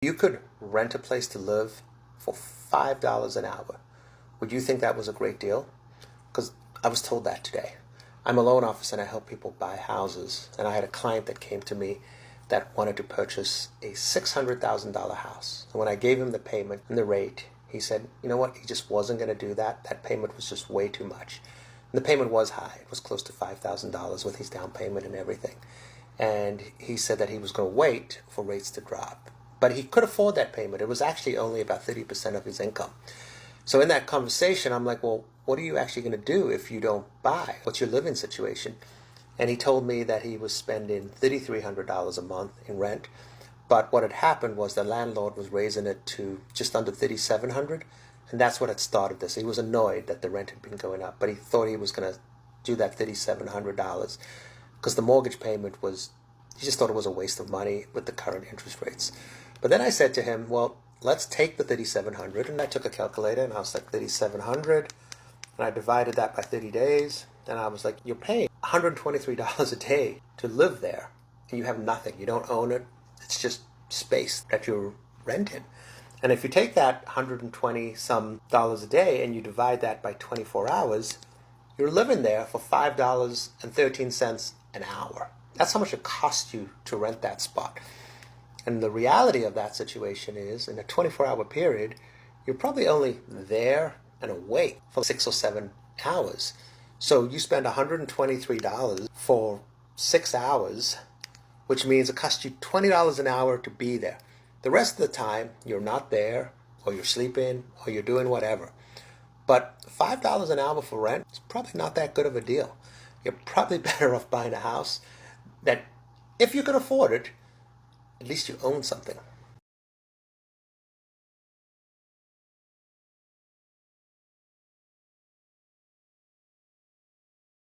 You could rent a place to live for $5 an hour. Would you think that was a great deal? Because I was told that today. I'm a loan officer and I help people buy houses. And I had a client that came to me that wanted to purchase a $600,000 house. And when I gave him the payment and the rate, he said, you know what, he just wasn't going to do that. That payment was just way too much. And the payment was high. It was close to $5,000 with his down payment and everything. And he said that he was going to wait for rates to drop. But he could afford that payment. It was actually only about 30% of his income. So in that conversation, I'm like, well, what are you actually going to do if you don't buy? What's your living situation? And he told me that he was spending $3,300 a month in rent. But what had happened was the landlord was raising it to just under $3,700. And that's what had started this. He was annoyed that the rent had been going up, but he thought he was going to do that $3,700 because the mortgage payment was, he just thought it was a waste of money with the current interest rates. But then I said to him, well, let's take the $3,700, and I took a calculator, and I was like, $3,700, and I divided that by 30 days, and I was like, you're paying $123 a day to live there, and you have nothing. You don't own it. It's just space that you're renting. And if you take that $120-some a day and you divide that by 24 hours, you're living there for $5.13 an hour. That's how much it costs you to rent that spot. And the reality of that situation is, in a 24-hour period, you're probably only there and awake for 6 or 7 hours. So you spend $123 for 6 hours, which means it costs you $20 an hour to be there. The rest of the time, you're not there, or you're sleeping, or you're doing whatever. But $5 an hour for rent is probably not that good of a deal. You're probably better off buying a house that, if you can afford it, at least you own something.